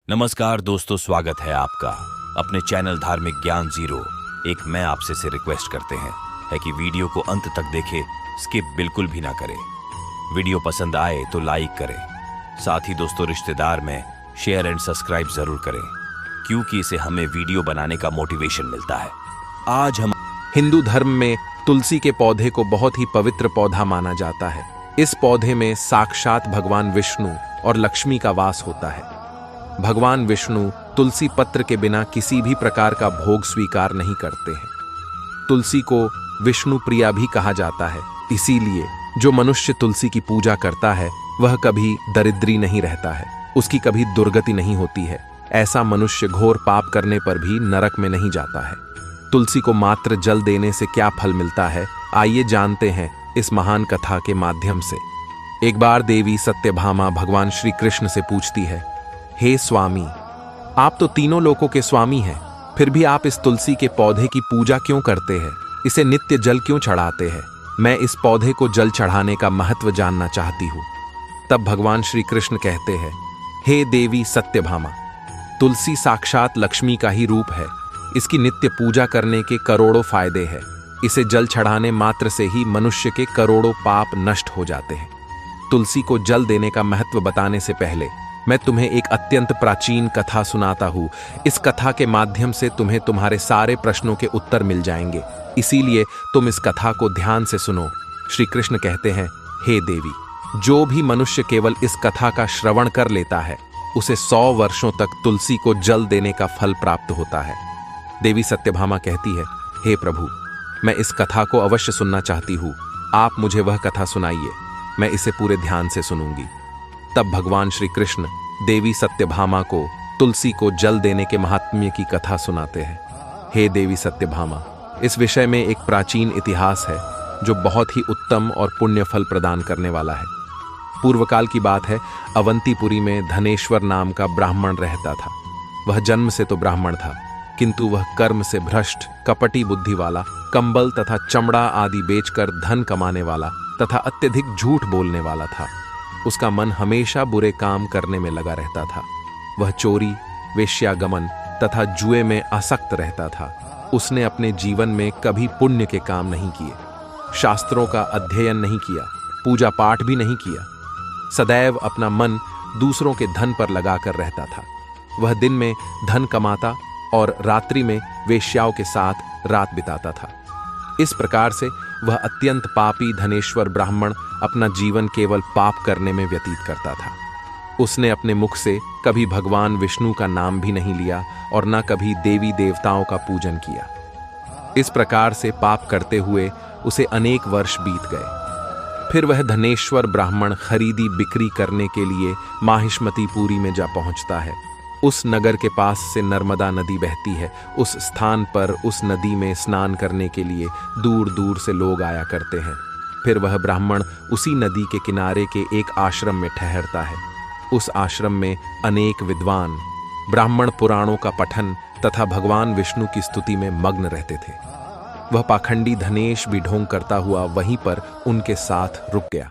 नमस्कार दोस्तों, स्वागत है आपका अपने चैनल धार्मिक ज्ञान जीरो। एक मैं आपसे से रिक्वेस्ट करते हैं कि वीडियो को अंत तक देखें, स्किप बिल्कुल भी ना करें। वीडियो पसंद आए तो लाइक करें, साथ ही दोस्तों रिश्तेदार में शेयर एंड सब्सक्राइब जरूर करें, क्योंकि इसे हमें वीडियो बनाने का मोटिवेशन मिलता है। आज हम हिंदू धर्म में तुलसी के पौधे को बहुत ही पवित्र पौधा माना जाता है। इस पौधे में साक्षात भगवान विष्णु और लक्ष्मी का वास होता है। भगवान विष्णु तुलसी पत्र के बिना किसी भी प्रकार का भोग स्वीकार नहीं करते हैं। तुलसी को विष्णु प्रिया भी कहा जाता है, इसीलिए जो मनुष्य तुलसी की पूजा करता है वह कभी दरिद्री नहीं रहता है, उसकी कभी दुर्गति नहीं होती है। ऐसा मनुष्य घोर पाप करने पर भी नरक में नहीं जाता है। तुलसी को मात्र जल देने से क्या फल मिलता है, आइए जानते हैं इस महान कथा के माध्यम से। एक बार देवी सत्यभामा भगवान श्री कृष्ण से पूछती है, हे स्वामी, आप तो तीनों लोकों के स्वामी हैं, फिर भी आप इस तुलसी के पौधे की पूजा क्यों करते हैं? इसे नित्य जल क्यों चढ़ाते हैं? मैं इस पौधे को जल चढ़ाने का महत्व जानना चाहती हूँ। तब भगवान श्री कृष्ण कहते हैं, हे देवी सत्यभामा, तुलसी साक्षात लक्ष्मी का ही रूप है। इसकी नित्य पूजा करने के करोड़ों फायदे हैं। इसे जल चढ़ाने मात्र से ही मनुष्य के करोड़ों पाप नष्ट हो जाते हैं। तुलसी को जल देने का महत्व बताने से पहले मैं तुम्हें एक अत्यंत प्राचीन कथा सुनाता हूँ। इस कथा के माध्यम से तुम्हें तुम्हारे सारे प्रश्नों के उत्तर मिल जाएंगे, इसीलिए तुम इस कथा को ध्यान से सुनो। श्री कृष्ण कहते हैं, हे देवी, जो भी मनुष्य केवल इस कथा का श्रवण कर लेता है उसे 100 वर्षों तक तुलसी को जल देने का फल प्राप्त होता है। देवी सत्यभामा कहती है, हे प्रभु, मैं इस कथा को अवश्य सुनना चाहती हूँ। आप मुझे वह कथा सुनाइए, मैं इसे पूरे ध्यान से सुनूंगी। तब भगवान श्री कृष्ण देवी सत्यभामा को तुलसी को जल देने के महात्म्य की कथा सुनाते हैं। हे देवी सत्यभामा, इस विषय में एक प्राचीन इतिहास है जो बहुत ही उत्तम और पुण्य फल प्रदान करने वाला है। पूर्व काल की बात है, अवंतीपुरी में धनेश्वर नाम का ब्राह्मण रहता था। वह जन्म से तो ब्राह्मण था, किंतु वह कर्म से भ्रष्ट, कपटी बुद्धि वाला, कंबल तथा चमड़ा आदि बेचकर धन कमाने वाला तथा अत्यधिक झूठ बोलने वाला था। उसका मन हमेशा बुरे काम करने में लगा रहता था। वह चोरी, वेश्यागमन तथा जुए में आसक्त रहता था। उसने अपने जीवन में कभी पुण्य के काम नहीं किए, शास्त्रों का अध्ययन नहीं किया, पूजा पाठ भी नहीं किया। सदैव अपना मन दूसरों के धन पर लगाकर रहता था। वह दिन में धन कमाता और रात्रि में वेश्याओं के साथ रात बिताता था। इस प्रकार से वह अत्यंत पापी धनेश्वर ब्राह्मण अपना जीवन केवल पाप करने में व्यतीत करता था। उसने अपने मुख से कभी भगवान विष्णु का नाम भी नहीं लिया और न कभी देवी देवताओं का पूजन किया। इस प्रकार से पाप करते हुए उसे अनेक वर्ष बीत गए। फिर वह धनेश्वर ब्राह्मण खरीदी बिक्री करने के लिए माहिष्मतीपुरी में जा पहुंचता है। उस नगर के पास से नर्मदा नदी बहती है। उस स्थान पर उस नदी में स्नान करने के लिए दूर दूर से लोग आया करते हैं। फिर वह ब्राह्मण उसी नदी के किनारे के एक आश्रम में ठहरता है। उस आश्रम में अनेक विद्वान ब्राह्मण पुराणों का पठन तथा भगवान विष्णु की स्तुति में मग्न रहते थे। वह पाखंडी धनेश भी ढोंग करता हुआ वहीं पर उनके साथ रुक गया।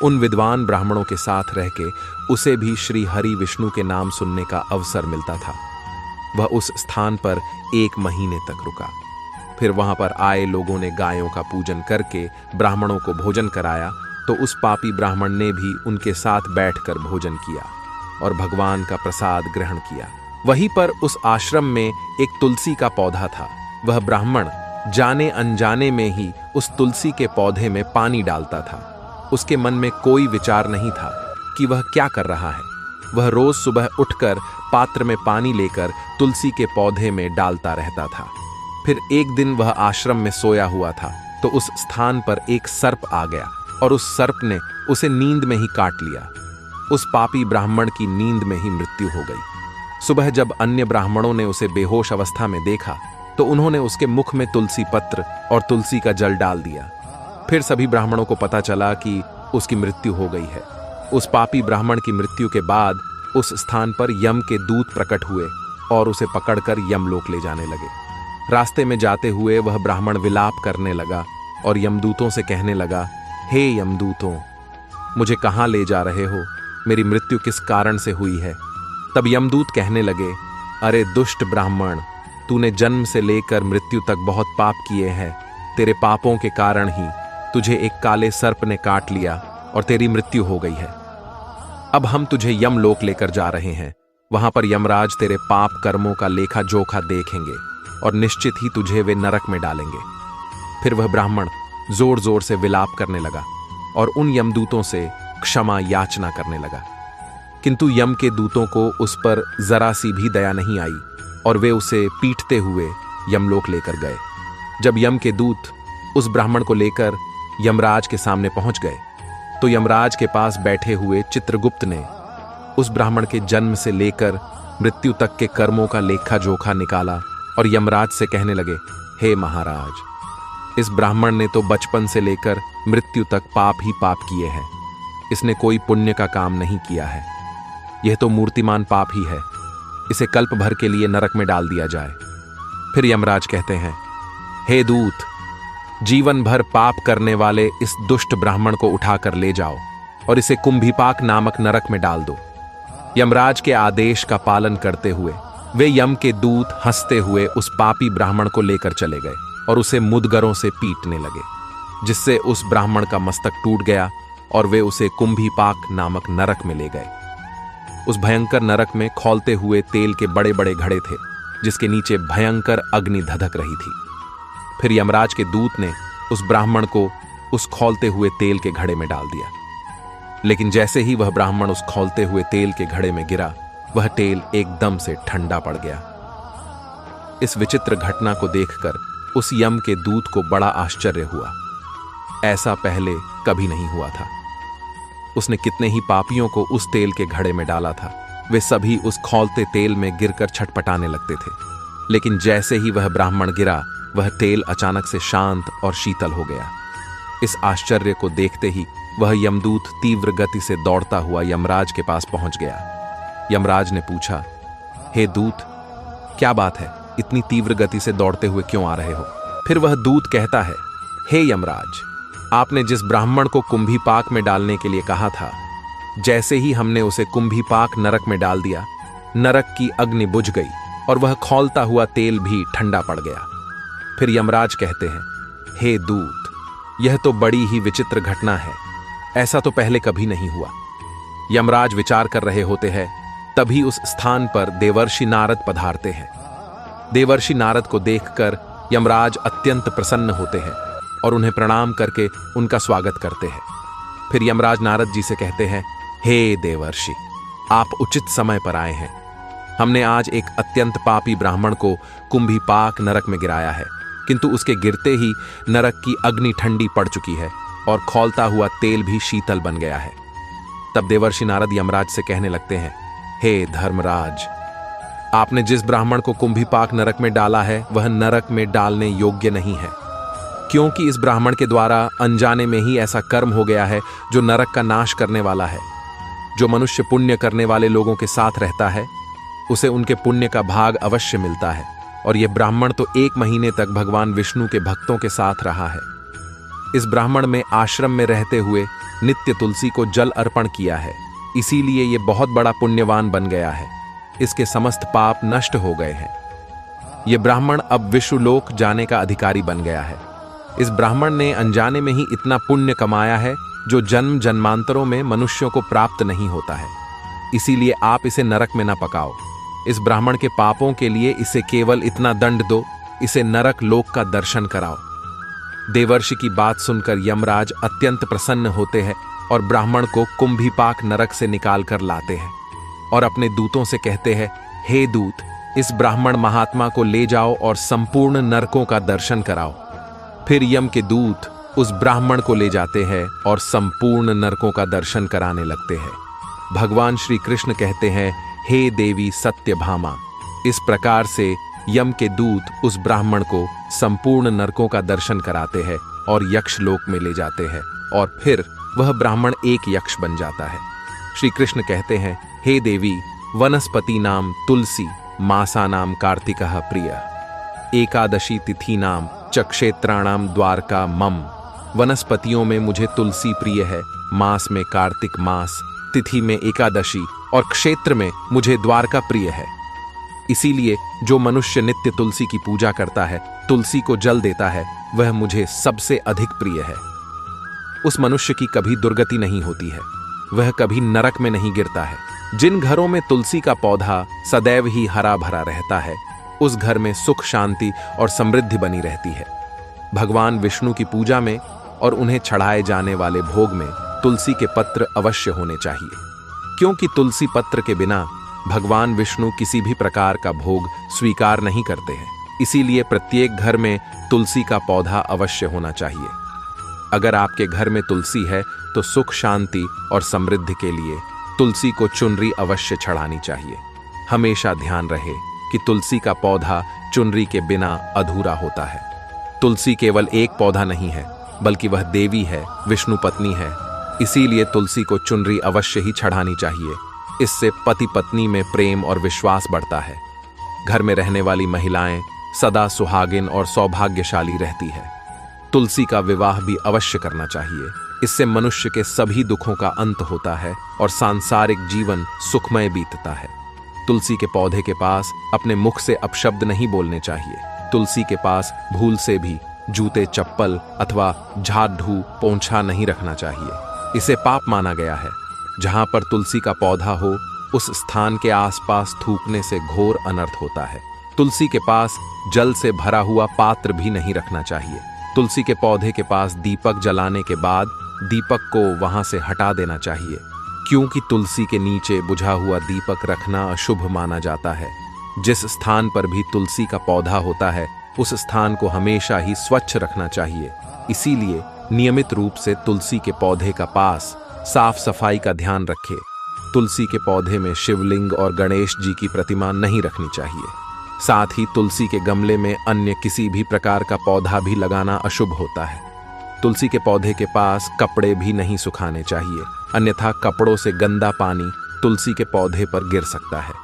उन विद्वान ब्राह्मणों के साथ रह के उसे भी श्री हरि विष्णु के नाम सुनने का अवसर मिलता था। वह उस स्थान पर 1 महीने तक रुका। फिर वहां पर आए लोगों ने गायों का पूजन करके ब्राह्मणों को भोजन कराया, तो उस पापी ब्राह्मण ने भी उनके साथ बैठकर भोजन किया और भगवान का प्रसाद ग्रहण किया। वहीं पर उस आश्रम में एक तुलसी का पौधा था। वह ब्राह्मण जाने अनजाने में ही उस तुलसी के पौधे में पानी डालता था। उसके मन में कोई विचार नहीं था कि वह क्या कर रहा है। वह रोज सुबह उठकर पात्र में पानी लेकर तुलसी के पौधे में डालता रहता था। फिर एक दिन वह आश्रम में सोया हुआ था, तो उस स्थान पर एक सर्प आ गया और उस सर्प ने उसे नींद में ही काट लिया। उस पापी ब्राह्मण की नींद में ही मृत्यु हो गई। सुबह जब अन्य ब्राह्मणों ने उसे बेहोश अवस्था में देखा, तो उन्होंने उसके मुख में तुलसी पत्र और तुलसी का जल डाल दिया। फिर सभी ब्राह्मणों को पता चला कि उसकी मृत्यु हो गई है। उस पापी ब्राह्मण की मृत्यु के बाद उस स्थान पर यम के दूत प्रकट हुए और उसे पकड़कर यमलोक ले जाने लगे। रास्ते में जाते हुए वह ब्राह्मण विलाप करने लगा और यमदूतों से कहने लगा, हे यमदूतों, मुझे कहाँ ले जा रहे हो? मेरी मृत्यु किस कारण से हुई है? तब यमदूत कहने लगे, अरे दुष्ट ब्राह्मण, तूने जन्म से लेकर मृत्यु तक बहुत पाप किए हैं। तेरे पापों के कारण ही तुझे एक काले सर्प ने काट लिया और तेरी मृत्यु हो गई है। अब हम तुझे यमलोक लेकर जा रहे हैं। वहां पर यमराज तेरे पाप कर्मों का लेखा जोखा देखेंगे और निश्चित ही तुझे वे नरक में डालेंगे। फिर वह ब्राह्मण जोर जोर से विलाप करने लगा और उन यमदूतों से क्षमा याचना करने लगा, किंतु यम के दूतों को उस पर जरा सी भी दया नहीं आई और वे उसे पीटते हुए यमलोक लेकर गए। जब यम के दूत उस ब्राह्मण को लेकर यमराज के सामने पहुंच गए तो यमराज के पास बैठे हुए चित्रगुप्त ने उस ब्राह्मण के जन्म से लेकर मृत्यु तक के कर्मों का लेखा जोखा निकाला और यमराज से कहने लगे, हे महाराज, इस ब्राह्मण ने तो बचपन से लेकर मृत्यु तक पाप ही पाप किए हैं। इसने कोई पुण्य का काम नहीं किया है। यह तो मूर्तिमान पाप ही है। इसे कल्प भर के लिए नरक में डाल दिया जाए। फिर यमराज कहते हैं, हे दूत, जीवन भर पाप करने वाले इस दुष्ट ब्राह्मण को उठाकर ले जाओ और इसे कुंभीपाक नामक नरक में डाल दो। यमराज के आदेश का पालन करते हुए वे यम के दूत हंसते हुए उस पापी ब्राह्मण को लेकर चले गए और उसे मुदगरों से पीटने लगे, जिससे उस ब्राह्मण का मस्तक टूट गया और वे उसे कुंभीपाक नामक नरक में ले गए। उस भयंकर नरक में खौलते हुए तेल के बड़े बड़े घड़े थे, जिसके नीचे भयंकर अग्नि धधक रही थी। फिर यमराज के दूत ने उस ब्राह्मण को उस खौलते हुए तेल के घड़े में डाल दिया, लेकिन जैसे ही वह ब्राह्मण उस खौलते हुए तेल के घड़े में गिरा, वह तेल एकदम से ठंडा पड़ गया। इस विचित्र घटना को देखकर उस यम के दूत को बड़ा आश्चर्य हुआ। ऐसा पहले कभी नहीं हुआ था। उसने कितने ही पापियों को उस तेल के घड़े में डाला था। वे सभी उस खौलते तेल में गिरकर छटपटाने लगते थे, लेकिन जैसे ही वह ब्राह्मण गिरा, वह तेल अचानक से शांत और शीतल हो गया। इस आश्चर्य को देखते ही वह यमदूत तीव्र गति से दौड़ता हुआ यमराज के पास पहुंच गया। यमराज ने पूछा, हे दूत, क्या बात है, इतनी तीव्र गति से दौड़ते हुए क्यों आ रहे हो? फिर वह दूत कहता है, हे यमराज, आपने जिस ब्राह्मण को कुंभीपाक में डालने के लिए कहा था, जैसे ही हमने उसे कुंभीपाक नरक में डाल दिया, नरक की अग्नि बुझ गई और वह खौलता हुआ तेल भी ठंडा पड़ गया। फिर यमराज कहते हैं, हे दूत, यह तो बड़ी ही विचित्र घटना है। ऐसा तो पहले कभी नहीं हुआ। यमराज विचार कर रहे होते हैं, तभी उस स्थान पर देवर्षि नारद पधारते हैं। देवर्षि नारद को देखकर यमराज अत्यंत प्रसन्न होते हैं और उन्हें प्रणाम करके उनका स्वागत करते हैं। फिर यमराज नारद जी से कहते हैं, हे देवर्षि, आप उचित समय पर आए हैं। हमने आज एक अत्यंत पापी ब्राह्मण को कुंभीपाक नरक में गिराया है, किंतु उसके गिरते ही नरक की अग्नि ठंडी पड़ चुकी है और खौलता हुआ तेल भी शीतल बन गया है। तब देवर्षि नारद यमराज से कहने लगते हैं, हे धर्मराज, आपने जिस ब्राह्मण को कुंभीपाक नरक में डाला है, वह नरक में डालने योग्य नहीं है, क्योंकि इस ब्राह्मण के द्वारा अनजाने में ही ऐसा कर्म हो गया है जो नरक का नाश करने वाला है। जो मनुष्य पुण्य करने वाले लोगों के साथ रहता है, उसे उनके पुण्य का भाग अवश्य मिलता है, और यह ब्राह्मण तो 1 महीने तक भगवान विष्णु के भक्तों के साथ रहा है। इस ब्राह्मण में आश्रम में रहते हुए नित्य तुलसी को जल अर्पण किया है, इसीलिए यह बहुत बड़ा पुण्यवान बन गया है। इसके समस्त पाप नष्ट हो गए हैं। यह ब्राह्मण अब विश्वलोक जाने का अधिकारी बन गया है। इस ब्राह्मण ने अनजाने में ही इतना पुण्य कमाया है जो जन्म जन्मांतरों में मनुष्यों को प्राप्त नहीं होता है। इसीलिए आप इसे नरक में न पकाओ। इस ब्राह्मण के पापों के लिए इसे केवल इतना दंड दो, इसे नरक लोक का दर्शन कराओ। देवर्षि की बात सुनकर यमराज अत्यंत प्रसन्न होते हैं और ब्राह्मण को कुंभीपाक नरक से निकाल कर लाते हैं और अपने दूतों से कहते हैं, हे दूत, इस ब्राह्मण महात्मा को ले जाओ और संपूर्ण नरकों का दर्शन कराओ। फिर यम के दूत उस ब्राह्मण को ले जाते हैं और संपूर्ण नरकों का दर्शन कराने लगते हैं। भगवान श्री कृष्ण कहते हैं, हे देवी सत्यभामा, इस प्रकार से यम के दूत उस ब्राह्मण को संपूर्ण नरकों का दर्शन कराते हैं और यक्षलोक में ले जाते हैं, और फिर वह ब्राह्मण एक यक्ष बन जाता है। श्री कृष्ण कहते हैं, हे देवी, वनस्पति नाम तुलसी, मासा नाम कार्तिकः प्रिय, एकादशी तिथि नाम च क्षेत्राणाम द्वारका मम। वनस्पतियों में मुझे तुलसी प्रिय है, मास में कार्तिक मास, तिथि में एकादशी और क्षेत्र में मुझे द्वारका प्रिय है। इसीलिए जो मनुष्य नित्य तुलसी की पूजा करता है, तुलसी को जल देता है, वह मुझे सबसे अधिक प्रिय है। उस मनुष्य की कभी दुर्गति नहीं होती है, वह कभी नरक में नहीं गिरता है। जिन घरों में तुलसी का पौधा सदैव ही हरा भरा रहता है, उस घर में सुख, शांति और समृद्धि बनी रहती है। भगवान विष्णु की पूजा में और उन्हें चढ़ाए जाने वाले भोग में तुलसी के पत्र अवश्य होने चाहिए, क्योंकि तुलसी पत्र के बिना भगवान विष्णु किसी भी प्रकार का भोग स्वीकार नहीं करते हैं। इसीलिए प्रत्येक घर में तुलसी का पौधा अवश्य होना चाहिए। अगर आपके घर में तुलसी है तो सुख, शांति और समृद्धि के लिए तुलसी को चुनरी अवश्य चढ़ानी चाहिए। हमेशा ध्यान रहे कि तुलसी का पौधा चुनरी के बिना अधूरा होता है। तुलसी केवल एक पौधा नहीं है, बल्कि वह देवी है, विष्णु पत्नी है। इसीलिए तुलसी को चुनरी अवश्य ही चढ़ानी चाहिए। इससे पति पत्नी में प्रेम और विश्वास बढ़ता है। घर में रहने वाली महिलाएं सदा सुहागिन और सौभाग्यशाली रहती है। तुलसी का विवाह भी अवश्य करना चाहिए। इससे मनुष्य के सभी दुखों का अंत होता है और सांसारिक जीवन सुखमय बीतता है। तुलसी के पौधे के पास अपने मुख से अपशब्द नहीं बोलने चाहिए। तुलसी के पास भूल से भी जूते, चप्पल अथवा झाड़ू, पोंछा नहीं रखना चाहिए। इसे पाप माना गया है। जहां पर तुलसी का पौधा हो, उस स्थान के आसपास थूकने से घोर अनर्थ होता है। तुलसी के पास जल से भरा हुआ पात्र भी नहीं रखना चाहिए। तुलसी के पौधे के पास दीपक जलाने के बाद दीपक को वहां से हटा देना चाहिए, क्योंकि तुलसी के नीचे बुझा हुआ दीपक रखना अशुभ माना जाता है। जिस स्थान पर भी तुलसी का पौधा होता है, उस स्थान को हमेशा ही स्वच्छ रखना चाहिए। इसीलिए नियमित रूप से तुलसी के पौधे का पास साफ सफाई का ध्यान रखें। तुलसी के पौधे में शिवलिंग और गणेश जी की प्रतिमा नहीं रखनी चाहिए। साथ ही तुलसी के गमले में अन्य किसी भी प्रकार का पौधा भी लगाना अशुभ होता है। तुलसी के पौधे के पास कपड़े भी नहीं सुखाने चाहिए, अन्यथा कपड़ों से गंदा पानी तुलसी के पौधे पर गिर सकता है।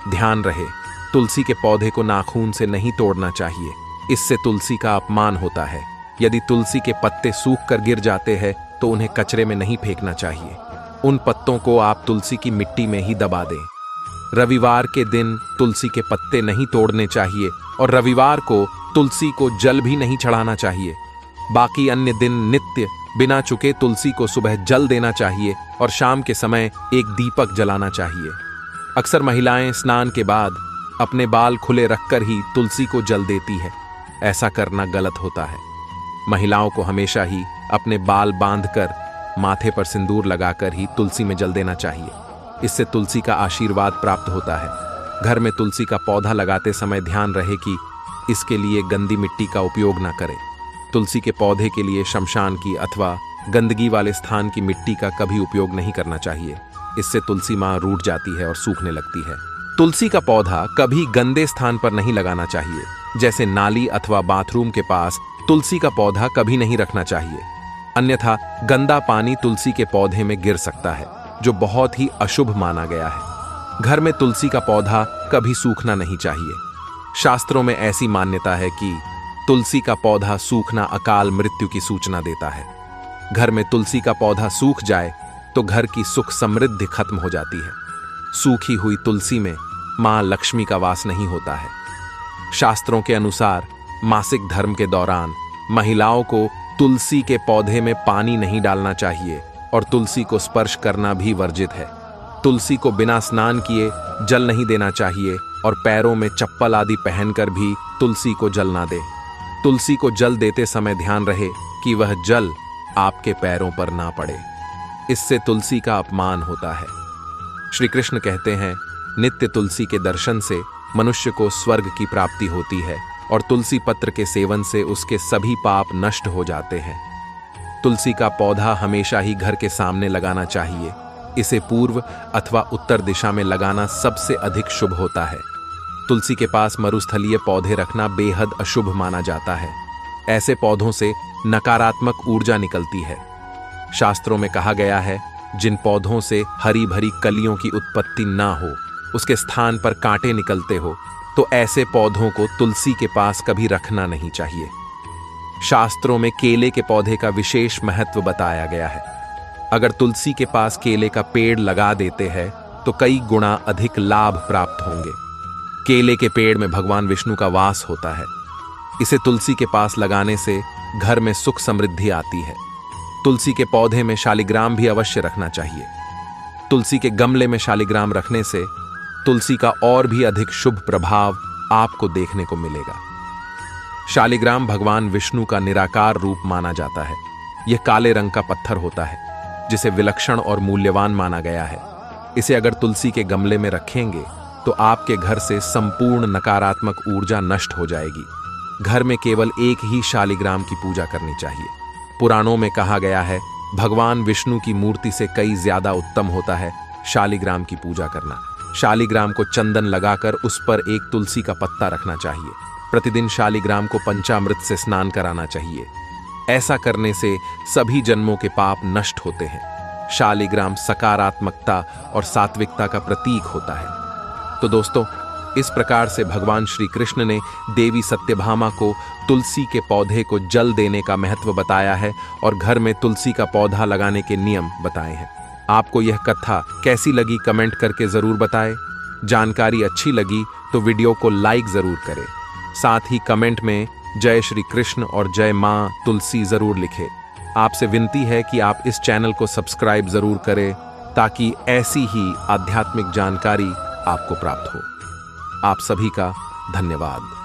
ध्यान रहे, तुलसी के पौधे को नाखून से नहीं तोड़ना चाहिए, इससे तुलसी का अपमान होता है। यदि तुलसी के पत्ते सूख कर गिर जाते हैं तो उन्हें कचरे में नहीं फेंकना चाहिए। उन पत्तों को आप तुलसी की मिट्टी में ही दबा दें। रविवार के दिन तुलसी के पत्ते नहीं तोड़ने चाहिए और रविवार को तुलसी को जल भी नहीं चढ़ाना चाहिए। बाकी अन्य दिन नित्य बिना चुके तुलसी को सुबह जल देना चाहिए और शाम के समय एक दीपक जलाना चाहिए। अक्सर महिलाएं स्नान के बाद अपने बाल खुले रखकर ही तुलसी को जल देती है। ऐसा करना गलत होता है। महिलाओं को हमेशा ही अपने बाल बांधकर माथे पर सिंदूर लगाकर ही तुलसी में जल देना चाहिए। इससे तुलसी का आशीर्वाद प्राप्त होता है। घर में तुलसी का पौधा लगाते समय ध्यान रहे कि इसके लिए गंदी मिट्टी का उपयोग न करें। तुलसी के पौधे के लिए शमशान की अथवा गंदगी वाले स्थान की मिट्टी का कभी उपयोग नहीं करना चाहिए। इससे तुलसी माँ रूठ जाती है और सूखने लगती है। तुलसी का पौधा कभी गंदे स्थान पर नहीं लगाना चाहिए, जैसे नाली अथवा बाथरूम के पास तुलसी का पौधा कभी नहीं रखना चाहिए, अन्यथा गंदा पानी तुलसी के पौधे में गिर सकता है, जो बहुत ही अशुभ माना गया है। घर में तुलसी का पौधा कभी सूखना नहीं चाहिए। शास्त्रों में ऐसी मान्यता है कि तुलसी का पौधा सूखना अकाल मृत्यु की सूचना देता है। घर में तुलसी का पौधा सूख जाए तो घर की सुख समृद्धि खत्म हो जाती है। सूखी हुई तुलसी में मां लक्ष्मी का वास नहीं होता है। शास्त्रों के अनुसार मासिक धर्म के दौरान महिलाओं को तुलसी के पौधे में पानी नहीं डालना चाहिए और तुलसी को स्पर्श करना भी वर्जित है। तुलसी को बिना स्नान किए जल नहीं देना चाहिए और पैरों में चप्पल आदि पहनकर भी तुलसी को जल ना दे। तुलसी को जल देते समय ध्यान रहे कि वह जल आपके पैरों पर ना पड़े, इससे तुलसी का अपमान होता है। श्री कृष्ण कहते हैं, नित्य तुलसी के दर्शन से मनुष्य को स्वर्ग की प्राप्ति होती है और तुलसी पत्र के सेवन से उसके सभी पाप नष्ट हो जाते हैं। तुलसी का पौधा हमेशा ही घर के सामने लगाना चाहिए। इसे पूर्व अथवा उत्तर दिशा में लगाना सबसे अधिक शुभ होता है। तुलसी के पास मरुस्थलीय पौधे रखना बेहद अशुभ माना जाता है। ऐसे पौधों से नकारात्मक ऊर्जा निकलती है। शास्त्रों में कहा गया है, जिन पौधों से हरी भरी कलियों की उत्पत्ति ना हो, उसके स्थान पर कांटे निकलते हो, तो ऐसे पौधों को तुलसी के पास कभी रखना नहीं चाहिए। शास्त्रों में केले के पौधे का विशेष महत्व बताया गया है। अगर तुलसी के पास केले का पेड़ लगा देते हैं तो कई गुना अधिक लाभ प्राप्त होंगे। केले के पेड़ में भगवान विष्णु का वास होता है। इसे तुलसी के पास लगाने से घर में सुख समृद्धि आती है। तुलसी के पौधे में शालिग्राम भी अवश्य रखना चाहिए। तुलसी के गमले में शालिग्राम रखने से तुलसी का और भी अधिक शुभ प्रभाव आपको देखने को मिलेगा। शालिग्राम भगवान विष्णु का निराकार रूप माना जाता है। यह काले रंग का पत्थर होता है जिसे विलक्षण और मूल्यवान माना गया है। इसे अगर तुलसी के गमले में रखेंगे तो आपके घर से संपूर्ण नकारात्मक ऊर्जा नष्ट हो जाएगी। घर में केवल एक ही शालिग्राम की पूजा करनी चाहिए। पुराणों में कहा गया है, भगवान विष्णु की मूर्ति से कई ज्यादा उत्तम होता है शालिग्राम की पूजा करना। शालिग्राम को चंदन लगाकर उस पर एक तुलसी का पत्ता रखना चाहिए। प्रतिदिन शालिग्राम को पंचामृत से स्नान कराना चाहिए। ऐसा करने से सभी जन्मों के पाप नष्ट होते हैं। शालिग्राम सकारात्मकता और सात्विकता का प्रतीक होता है। तो दोस्तों, इस प्रकार से भगवान श्री कृष्ण ने देवी सत्यभामा को तुलसी के पौधे को जल देने का महत्व बताया है और घर में तुलसी का पौधा लगाने के नियम बताए हैं। आपको यह कथा कैसी लगी कमेंट करके जरूर बताएं। जानकारी अच्छी लगी तो वीडियो को लाइक जरूर करें। साथ ही कमेंट में जय श्री कृष्ण और जय मां तुलसी जरूर लिखें। आपसे विनती है कि आप इस चैनल को सब्सक्राइब जरूर करें ताकि ऐसी ही आध्यात्मिक जानकारी आपको प्राप्त हो। आप सभी का धन्यवाद।